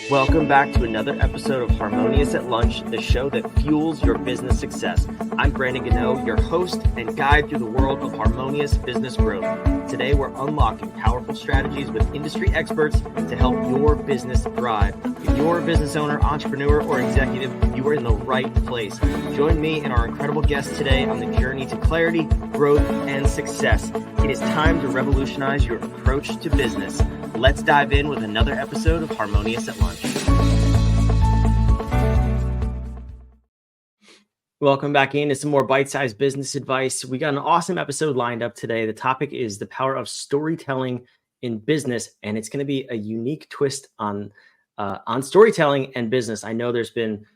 Welcome back to another episode of Harmonious at Lunch, the show that fuels your business success. I'm Brandon Gano, your host and guide through the world of harmonious business growth. Today, we're unlocking powerful strategies with industry experts to help your business thrive. If you're a business owner, entrepreneur, or executive, you are in the right place. Join me and our incredible guests today on the journey to clarity, growth, and success. It is time to revolutionize your approach to business. Let's dive in with another episode of Harmonious at Lunch. Welcome back into some more bite-sized business advice. We got an awesome episode lined up today. The topic is the power of storytelling in business, and it's going to be a unique twist on storytelling and business. I know there's been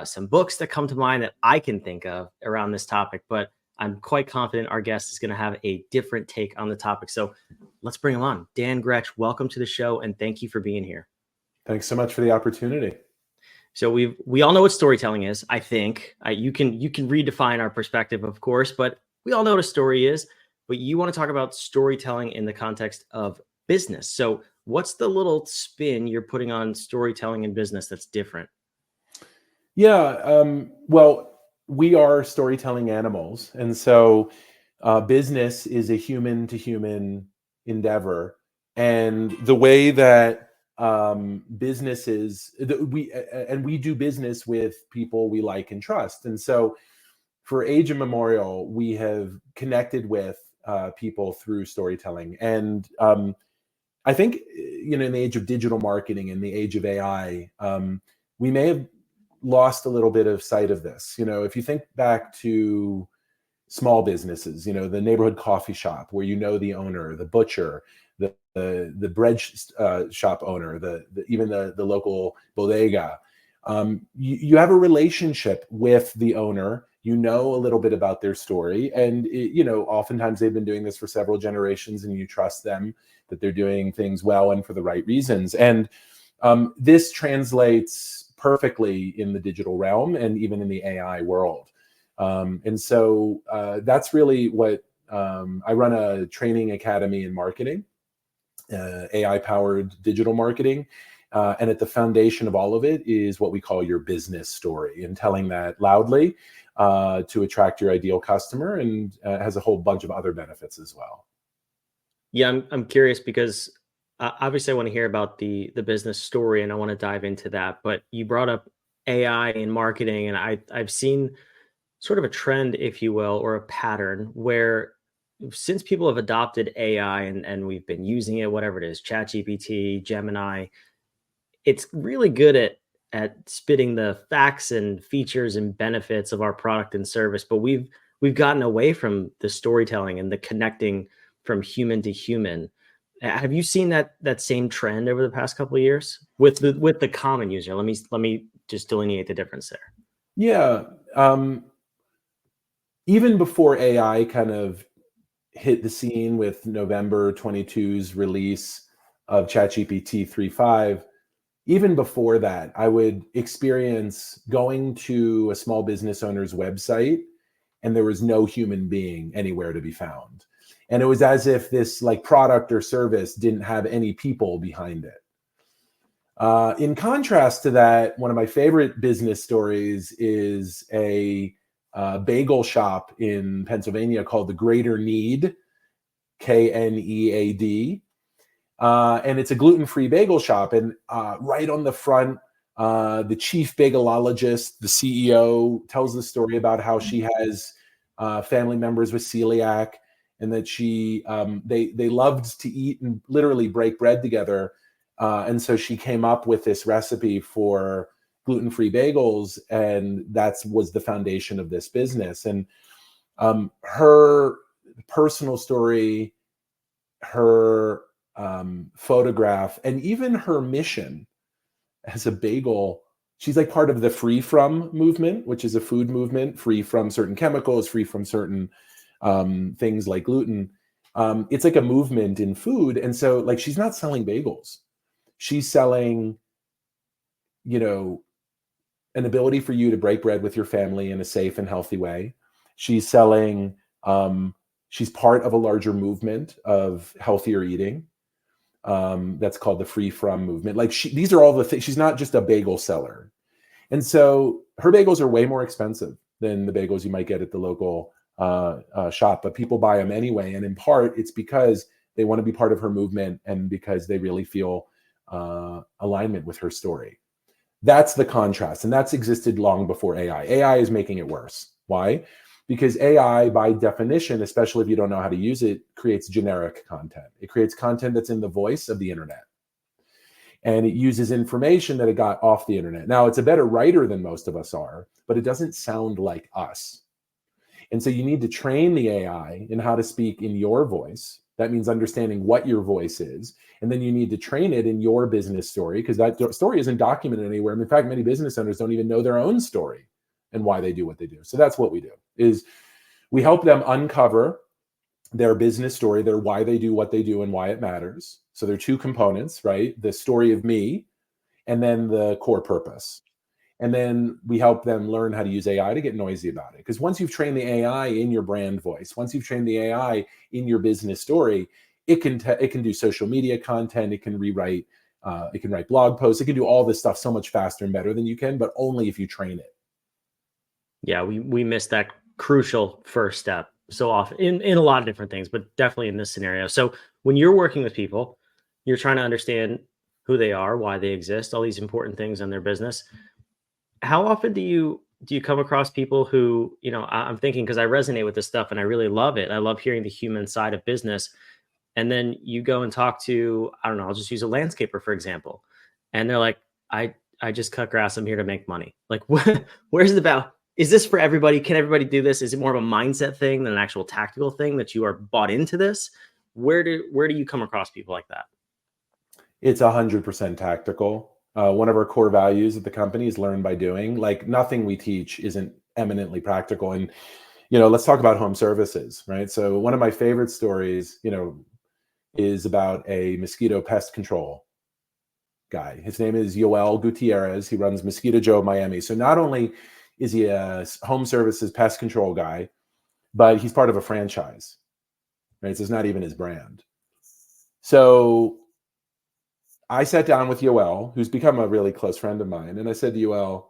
some books that come to mind that I can think of around this topic, but I'm quite confident our guest is going to have a different take on the topic. So let's bring him on. Dan Gretsch, welcome to the show, and thank you for being here. Thanks so much for the opportunity. So we all know what storytelling is. I think you can redefine our perspective, of course, but we all know what a story is. But you want to talk about storytelling in the context of business. So what's the little spin you're putting on storytelling in business that's different? Yeah, well, we are storytelling animals, and so business is a human-to-human endeavor, and the way that businesses we do business with people we like and trust, and so for age immemorial, we have connected with people through storytelling, and I think in the age of digital marketing, in the age of AI, we may have lost a little bit of sight of this. If you think back to small businesses, the neighborhood coffee shop where the owner, the butcher, the bread shop owner, even the local bodega, you have a relationship with the owner. A little bit about their story, and oftentimes they've been doing this for several generations, and you trust them that they're doing things well and for the right reasons. And this translates perfectly in the digital realm and even in the AI world. And so that's really what I run a training academy in marketing, AI-powered digital marketing. And at the foundation of all of it is what we call your business story, and telling that loudly to attract your ideal customer, and has a whole bunch of other benefits as well. Yeah, I'm curious because obviously I want to hear about the business story, and I want to dive into that. But you brought up AI in marketing, and I've seen sort of a trend, if you will, or a pattern where since people have adopted AI and we've been using it, whatever it is, ChatGPT, Gemini, it's really good at spitting the facts and features and benefits of our product and service. But we've gotten away from the storytelling and the connecting from human to human. Have you seen that same trend over the past couple of years with the common user? Let me just delineate the difference there. Yeah. Even before AI kind of hit the scene with November 22's release of ChatGPT 3.5, even before that, I would experience going to a small business owner's website and there was no human being anywhere to be found. And it was as if this product or service didn't have any people behind it. In contrast to that, one of my favorite business stories is a bagel shop in Pennsylvania called the Greater Need, KNEAD. And it's a gluten-free bagel shop. And right on the front, the chief bagelologist, the CEO, tells the story about how she has family members with celiac, and that they loved to eat and literally break bread together. And so she came up with this recipe for gluten-free bagels, and that was the foundation of this business. And her personal story, her photograph, and even her mission as a bagel, she's part of the free from movement, which is a food movement, free from certain chemicals, free from certain things like gluten. It's like a movement in food. And so she's not selling bagels. She's selling, an ability for you to break bread with your family in a safe and healthy way. She's selling, she's part of a larger movement of healthier eating. That's called the free from movement. Like these are all the things. She's not just a bagel seller. And so her bagels are way more expensive than the bagels you might get at the local shop, but people buy them anyway. And in part, it's because they want to be part of her movement and because they really feel alignment with her story. That's the contrast. And that's existed long before AI. AI is making it worse. Why? Because AI, by definition, especially if you don't know how to use it, creates generic content. It creates content that's in the voice of the internet. And it uses information that it got off the internet. Now, it's a better writer than most of us are, but it doesn't sound like us. And so you need to train the AI in how to speak in your voice. That means understanding what your voice is. And then you need to train it in your business story, because that story isn't documented anywhere. In fact, many business owners don't even know their own story and why they do what they do. So that's what we do, is we help them uncover their business story, their why they do what they do and why it matters. So there are two components, right? The story of me, and then the core purpose. And then we help them learn how to use AI to get noisy about it. Because once you've trained the AI in your brand voice, once you've trained the AI in your business story, it can do social media content, it can rewrite, it can write blog posts, it can do all this stuff so much faster and better than you can, but only if you train it. Yeah, we miss that crucial first step so often in a lot of different things, but definitely in this scenario. So when you're working with people, you're trying to understand who they are, why they exist, all these important things in their business. How often do you come across people who, I'm thinking, because I resonate with this stuff and I really love it. I love hearing the human side of business. And then you go and talk to, I don't know, I'll just use a landscaper, for example. And they're like, I just cut grass. I'm here to make money. Like, where's the about? Is this for everybody? Can everybody do this? Is it more of a mindset thing than an actual tactical thing that you are bought into this? Where do you come across people like that? It's 100% tactical. One of our core values at the company is learn by doing. Like nothing we teach isn't eminently practical. And, let's talk about home services, right? So one of my favorite stories, is about a mosquito pest control guy. His name is Yoel Gutierrez. He runs Mosquito Joe Miami. So not only is he a home services pest control guy, but he's part of a franchise, right? So it's not even his brand. So I sat down with Yoel, who's become a really close friend of mine, and I said to Yoel,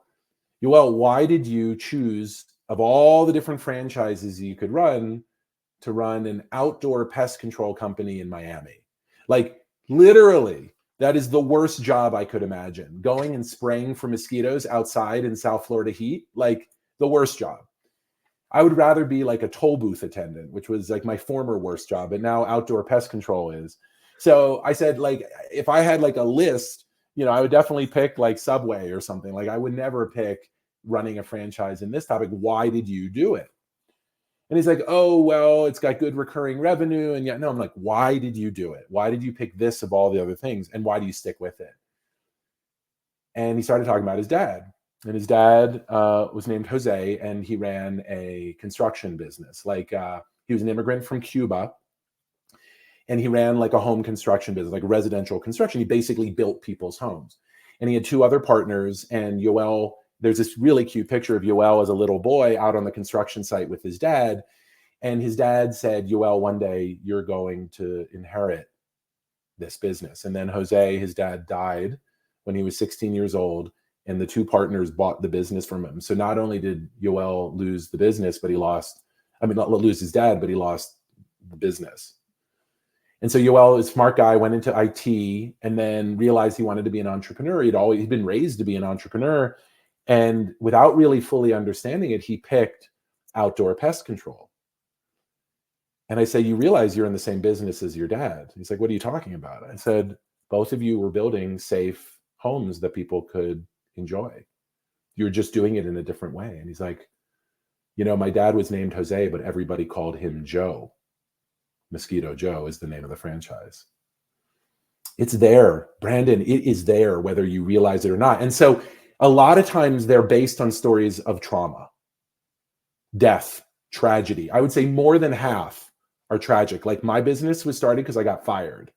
why did you choose, of all the different franchises you could run, to run an outdoor pest control company in Miami? Like literally, that is the worst job I could imagine. Going and spraying for mosquitoes outside in South Florida heat, like the worst job. I would rather be like a toll booth attendant, which was like my former worst job, but now outdoor pest control is. So I said, like, if I had like a list, I would definitely pick like Subway or something. Like I would never pick running a franchise in this topic. Why did you do it? And he's like, oh, well, it's got good recurring revenue. And yet, no, I'm like, why did you do it? Why did you pick this of all the other things? And why do you stick with it? And he started talking about his dad. And his dad was named Jose, and he ran a construction business. Like he was an immigrant from Cuba, and he ran like a home construction business, like residential construction. He basically built people's homes. And he had two other partners. And Yoel, there's this really cute picture of Yoel as a little boy out on the construction site with his dad. And his dad said, Yoel, one day you're going to inherit this business. And then Jose, his dad, died when he was 16 years old. And the two partners bought the business from him. So not only did Yoel lose the business, but not lose his dad, but he lost the business. And so Yoel, a smart guy, went into IT and then realized he wanted to be an entrepreneur. He'd been raised to be an entrepreneur. And without really fully understanding it, he picked outdoor pest control. And I say, you realize you're in the same business as your dad. He's like, what are you talking about? I said, both of you were building safe homes that people could enjoy. You're just doing it in a different way. And he's like, my dad was named Jose, but everybody called him Joe. Mosquito Joe is the name of the franchise. It's there, Brandon. It is there, whether you realize it or not. And so a lot of times they're based on stories of trauma, death, tragedy. I would say more than half are tragic. Like my business was started because I got fired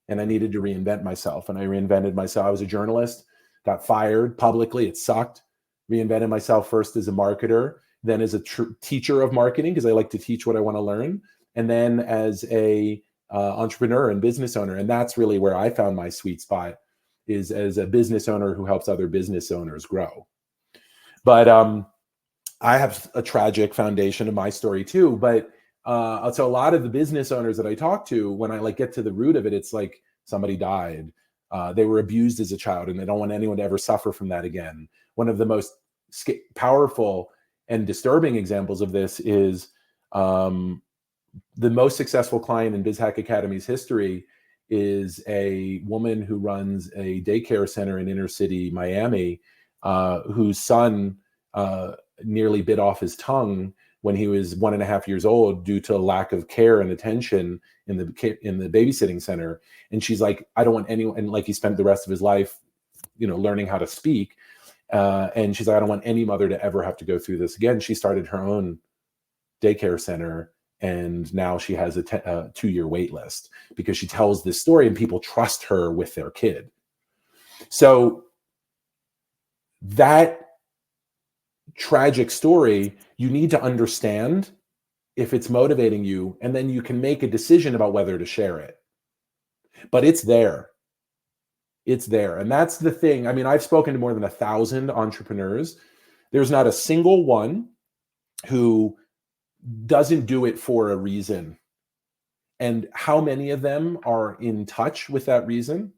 and I needed to reinvent myself. And I reinvented myself. I was a journalist, got fired publicly. It sucked. Reinvented myself first as a marketer, then as a teacher of marketing, because I like to teach what I want to learn. And then as a entrepreneur and business owner. And that's really where I found my sweet spot, is as a business owner who helps other business owners grow. But I have a tragic foundation of my story too. But so a lot of the business owners that I talk to, when I like get to the root of it, it's like somebody died. They were abused as a child, and they don't want anyone to ever suffer from that again. One of the most powerful and disturbing examples of this is the most successful client in BizHack Academy's history is a woman who runs a daycare center in inner city Miami, whose son nearly bit off his tongue when he was 1.5 years old due to lack of care and attention in the babysitting center. And she's like, I don't want anyone, and like he spent the rest of his life, learning how to speak. And she's like, I don't want any mother to ever have to go through this again. She started her own daycare center, and now she has a 2-year wait list because she tells this story and people trust her with their kid. So that tragic story, you need to understand if it's motivating you, and then you can make a decision about whether to share it. But it's there. It's there. And that's the thing. I mean, I've spoken to more than 1,000 entrepreneurs. There's not a single one who doesn't do it for a reason. And how many of them are in touch with that reason?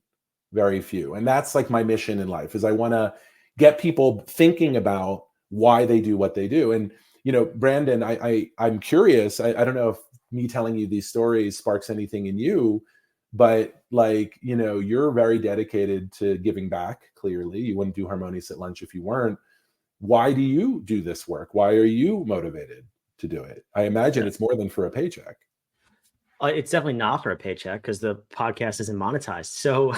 Very few. And that's like my mission in life, is I want to get people thinking about why they do what they do. And, Brandon, I'm curious. I don't know if me telling you these stories sparks anything in you, but you're very dedicated to giving back. Clearly, you wouldn't do Harmonious at Lunch if you weren't. Why do you do this work? Why are you motivated to do it? I imagine it's more than for a paycheck. It's definitely not for a paycheck because the podcast isn't monetized. So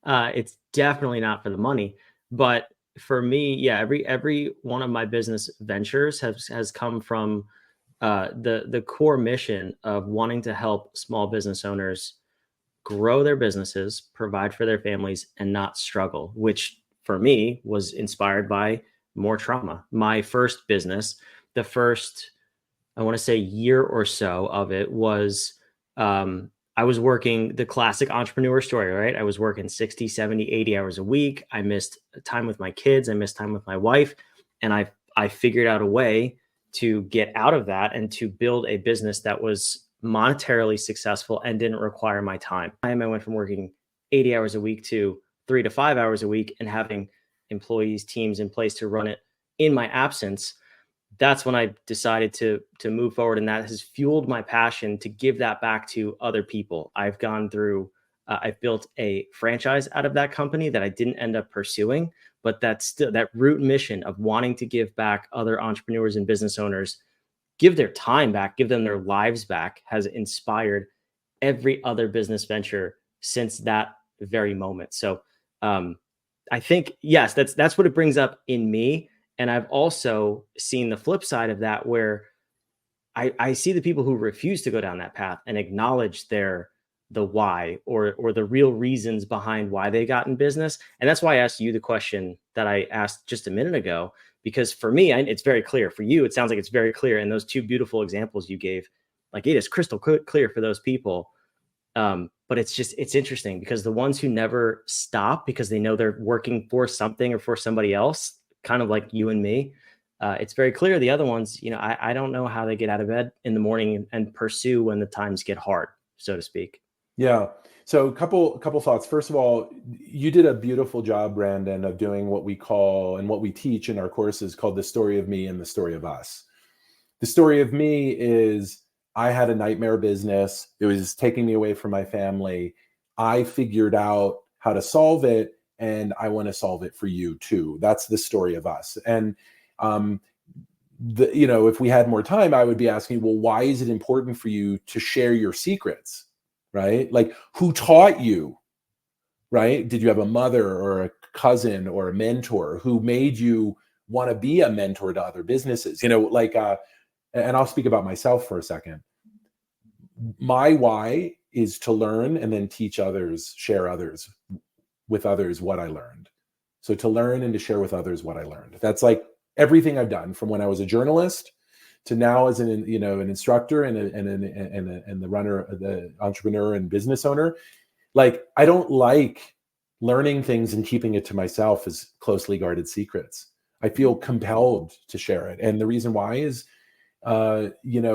it's definitely not for the money. But for me, yeah, every one of my business ventures has come from the core mission of wanting to help small business owners grow their businesses, provide for their families, and not struggle, which for me was inspired by more trauma. My first business, the first, I want to say, year or so of it was, I was working the classic entrepreneur story, right? I was working 60, 70, 80 hours a week. I missed time with my kids. I missed time with my wife. And I figured out a way to get out of that and to build a business that was monetarily successful and didn't require my time. I went from working 80 hours a week to 3 to 5 hours a week and having employees, teams in place to run it in my absence. That's when I decided to move forward. And that has fueled my passion to give that back to other people. I've gone through, I've built a franchise out of that company that I didn't end up pursuing, but that's still that root mission of wanting to give back other entrepreneurs and business owners, give their time back, give them their lives back, has inspired every other business venture since that very moment. So I think, yes, that's what it brings up in me. And I've also seen the flip side of that, where I see the people who refuse to go down that path and acknowledge the why or the real reasons behind why they got in business. And that's why I asked you the question that I asked just a minute ago, because for me, it's very clear. For you, it sounds like it's very clear. And those two beautiful examples you gave, like, it is crystal clear for those people. But it's interesting because the ones who never stop because they know they're working for something or for somebody else, kind of like you and me, it's very clear. The other ones, I don't know how they get out of bed in the morning and pursue when the times get hard, so to speak. Yeah. So a couple thoughts. First of all, you did a beautiful job, Brandon, of doing what we call and what we teach in our courses called the story of me and the story of us. The story of me is, I had a nightmare business. It was taking me away from my family. I figured out how to solve it, and I want to solve it for you too. That's the story of us. And if we had more time, I would be asking, well, why is it important for you to share your secrets, right? Like, who taught you, right? Did you have a mother or a cousin or a mentor who made you want to be a mentor to other businesses? And I'll speak about myself for a second. My why is to learn and then teach others, share with others what I learned. So to learn and to share with others what I learned. That's like everything I've done, from when I was a journalist to now as an, an instructor and the runner, the entrepreneur and business owner. Like, I don't like learning things and keeping it to myself as closely guarded secrets. I feel compelled to share it. And the reason why is, for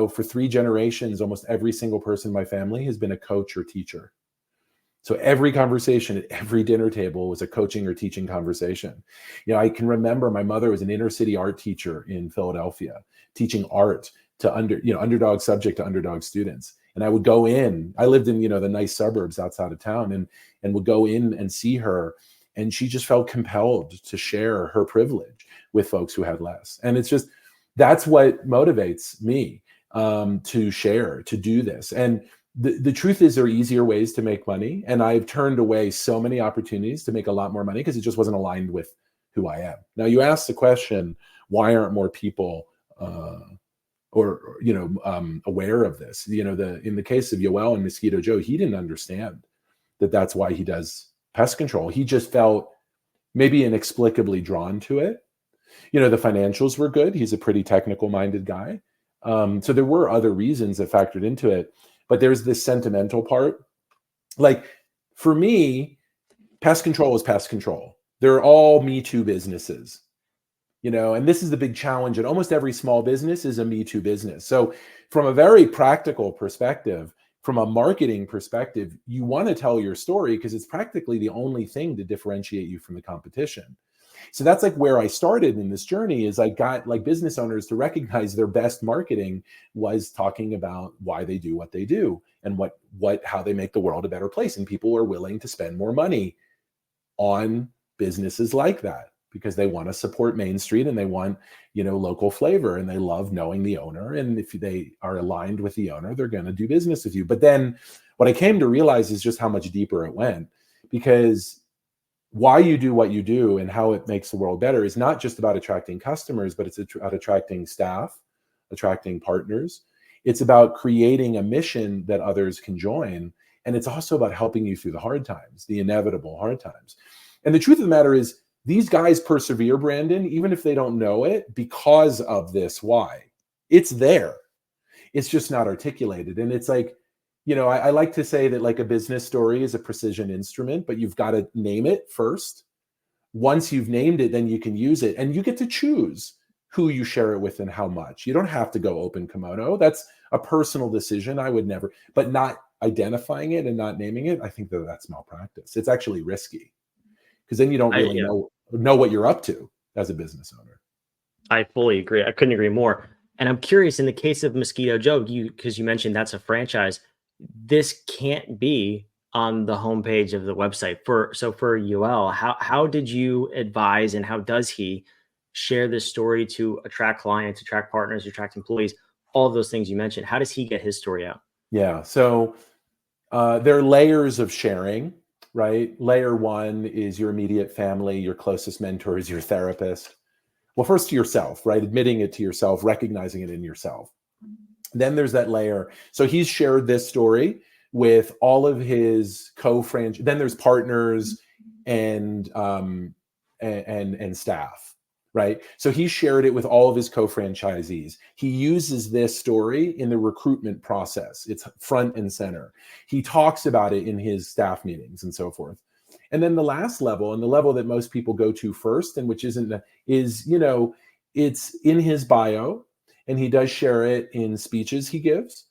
3 generations, almost every single person in my family has been a coach or teacher. So every conversation at every dinner table was a coaching or teaching conversation. I can remember my mother was an inner city art teacher in Philadelphia, teaching art to underdog subject to underdog students. And I would go in, I lived in, the nice suburbs outside of town, and would go in and see her. And she just felt compelled to share her privilege with folks who had less. And it's just, that's what motivates me, to share, to do this. And the truth is, there are easier ways to make money. And I've turned away so many opportunities to make a lot more money because it just wasn't aligned with who I am. Now, you asked the question, why aren't more people aware of this? In the case of Yoel and Mosquito Joe, he didn't understand that that's why he does pest control. He just felt maybe inexplicably drawn to it. The financials were good. He's a pretty technical minded guy. So there were other reasons that factored into it. But there's this sentimental part. Like, for me, pest control is pest control. They're all Me Too businesses, and this is the big challenge. And almost every small business is a Me Too business. So from a very practical perspective, from a marketing perspective, you want to tell your story because it's practically the only thing to differentiate you from the competition. So that's like where I started in this journey. Is I got like business owners to recognize their best marketing was talking about why they do what they do and how they make the world a better place. And people are willing to spend more money on businesses like that because they want to support Main Street and they want, local flavor, and they love knowing the owner. And if they are aligned with the owner, they're going to do business with you. But then what I came to realize is just how much deeper it went, because why you do what you do and how it makes the world better is not just about attracting customers, but it's about attracting staff, attracting partners. It's about creating a mission that others can join. And it's also about helping you through the hard times, the inevitable hard times. And the truth of the matter is, these guys persevere, Brandon, even if they don't know it, because of this why. It's there. It's just not articulated. And it's like, I like to say that like a business story is a precision instrument, but you've got to name it first. Once you've named it, then you can use it, and you get to choose who you share it with and how much. You don't have to go open kimono. That's a personal decision. I would never, but not identifying it and not naming it, I think that's malpractice. It's actually risky because then you don't really know what you're up to as a business owner. I fully agree. I couldn't agree more. And I'm curious, in the case of Mosquito Joe, because you mentioned that's a franchise, this can't be on the homepage of the website. For UL, how did you advise, and how does he share this story to attract clients, attract partners, attract employees, all of those things you mentioned? How does he get his story out? Yeah. So there are layers of sharing, right? Layer one is your immediate family, your closest mentors, your therapist. Well, first to yourself, right? Admitting it to yourself, recognizing it in yourself. Then there's that layer. So he's shared this story with all of his co-franchise. Then there's partners and staff, right? So he shared it with all of his co-franchisees. He uses this story in the recruitment process. It's front and center. He talks about it in his staff meetings and so forth. And then the last level, and the level that most people go to first, and which is it's in his bio, and he does share it in speeches he gives,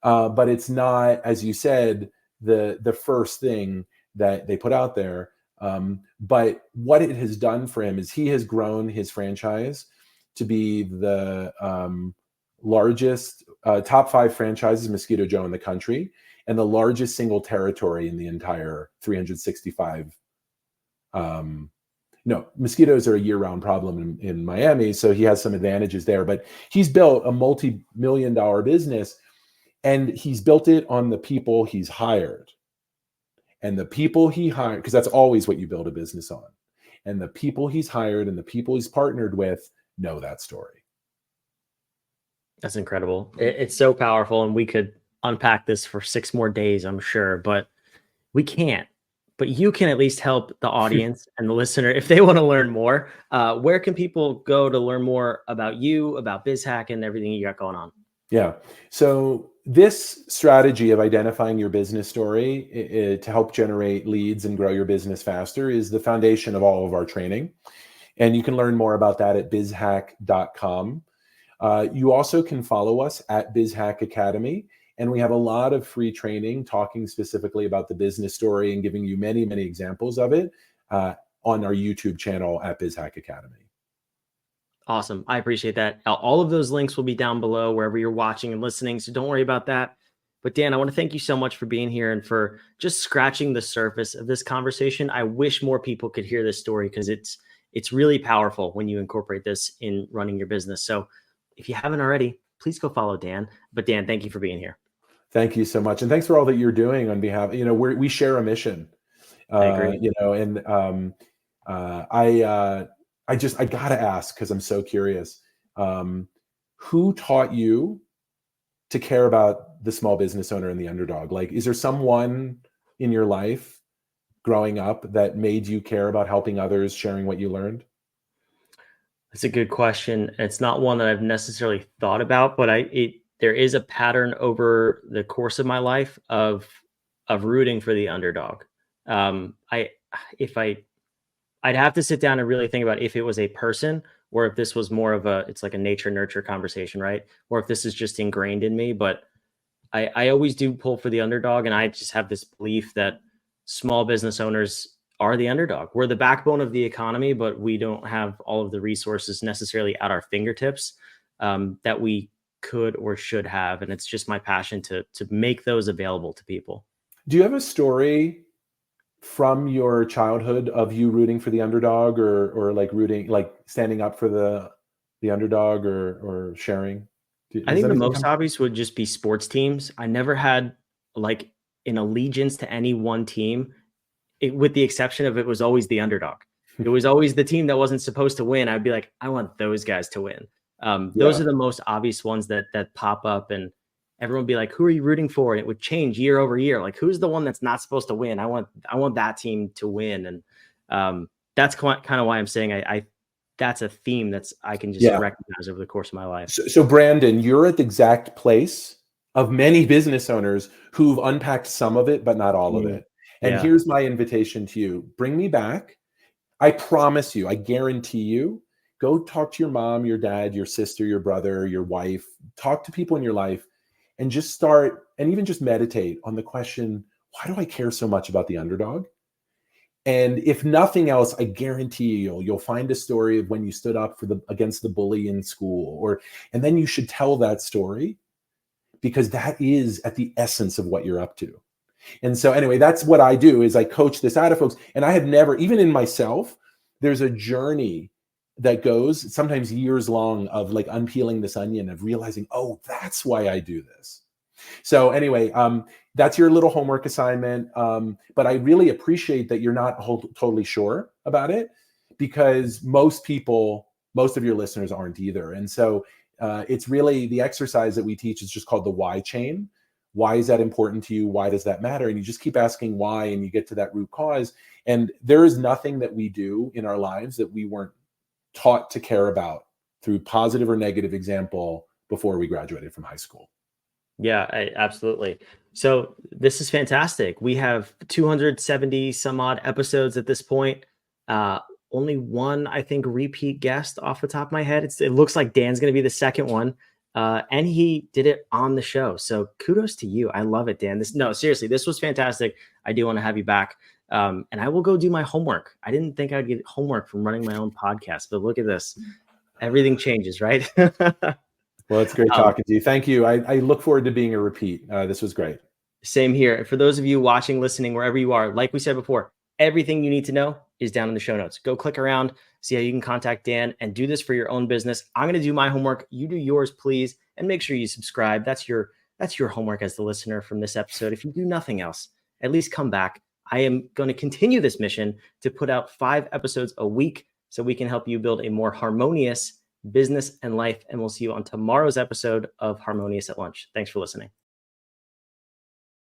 but it's not, as you said, the first thing that they put out there. But what it has done for him is he has grown his franchise to be the largest top 5 franchises, Mosquito Joe, in the country, and the largest single territory in the entire 365. No, mosquitoes are a year-round problem in Miami, so he has some advantages there. But he's built a multi-million-dollar business, and he's built it on the people he's hired. And the people he hired, because that's always what you build a business on. And the people he's hired and the people he's partnered with know that story. That's incredible. It's so powerful, and we could unpack this for 6 more days, I'm sure, but we can't. but you can at least help the audience and the listener if they want to learn more. Where can people go to learn more about you, about BizHack, and everything you got going on? Yeah. So this strategy of identifying your business story to help generate leads and grow your business faster is the foundation of all of our training. And you can learn more about that at bizhack.com. You also can follow us at BizHack Academy. And we have a lot of free training talking specifically about the business story and giving you many, many examples of it on our YouTube channel at BizHack Academy. Awesome. I appreciate that. All of those links will be down below wherever you're watching and listening. So don't worry about that. But Dan, I want to thank you so much for being here and for just scratching the surface of this conversation. I wish more people could hear this story because it's really powerful when you incorporate this in running your business. So if you haven't already, please go follow Dan. But Dan, thank you for being here. Thank you so much. And thanks for all that you're doing on behalf, we share a mission, I agree. and I gotta ask, because I'm so curious, who taught you to care about the small business owner and the underdog? Like, is there someone in your life growing up that made you care about helping others, sharing what you learned? That's a good question. It's not one that I've necessarily thought about, but there is a pattern over the course of my life of rooting for the underdog. I if I'd have to sit down and really think about if it was a person or if this was more of it's like a nature nurture conversation, right? Or if this is just ingrained in me. But I always do pull for the underdog. And I just have this belief that small business owners are the underdog. We're the backbone of the economy, but we don't have all of the resources necessarily at our fingertips that we could or should have. And it's just my passion to make those available to people. Do you have a story from your childhood of you rooting for the underdog, or like standing up for the underdog, or sharing? I Does think the anything most come? obvious would just be sports teams. I never had like an allegiance to any one team, with the exception of it was always the underdog. It was always the team that wasn't supposed to win. I'd be like, I want those guys to win. Those Yeah. are the most obvious ones that pop up, and everyone would be like, "Who are you rooting for?" And it would change year over year. Like, who's the one that's not supposed to win? I want that team to win, and that's kind of why I'm saying I that's a theme I can just Yeah. recognize over the course of my life. So Brandon, you're at the exact place of many business owners who've unpacked some of it, but not all of Mm, it. And yeah. here's my invitation to you: bring me back. I promise you, I guarantee you, go talk to your mom, your dad, your sister, your brother, your wife, talk to people in your life, and just start, and even just meditate on the question, why do I care so much about the underdog? And if nothing else, I guarantee you'll find a story of when you stood up against the bully in school, and then you should tell that story, because that is at the essence of what you're up to. And so anyway, that's what I do, is I coach this out of folks. And I have never, even in myself, there's a journey that goes sometimes years long of like unpeeling this onion, of realizing, oh, that's why I do this. So anyway, that's your little homework assignment. But I really appreciate that you're not totally sure about it, because most of your listeners aren't either. And so it's really, the exercise that we teach is just called the why chain. Why is that important to you? Why does that matter? And you just keep asking why, and you get to that root cause. And there is nothing that we do in our lives that we weren't taught to care about through positive or negative example before we graduated from high school. Yeah, absolutely. So this is fantastic. We have 270 some odd episodes at this point. Only one, I think, repeat guest off the top of my head. It looks like Dan's going to be the second one. And he did it on the show. So kudos to you. I love it, Dan. No, seriously, this was fantastic. I do want to have you back. And I will go do my homework. I didn't think I'd get homework from running my own podcast, but look at this. Everything changes, right? Well, it's great Um, talking to you. Thank you. I look forward to being a repeat. This was great. Same here. And for those of you watching, listening, wherever you are, like we said before, everything you need to know is down in the show notes. Go click around, see how you can contact Dan, and do this for your own business. I'm going to do my homework. You do yours, please. And make sure you subscribe. That's your homework as the listener from this episode. If you do nothing else, at least come back. I am going to continue this mission to put out 5 episodes a week so we can help you build a more harmonious business and life. And we'll see you on tomorrow's episode of Harmonious at Lunch. Thanks for listening.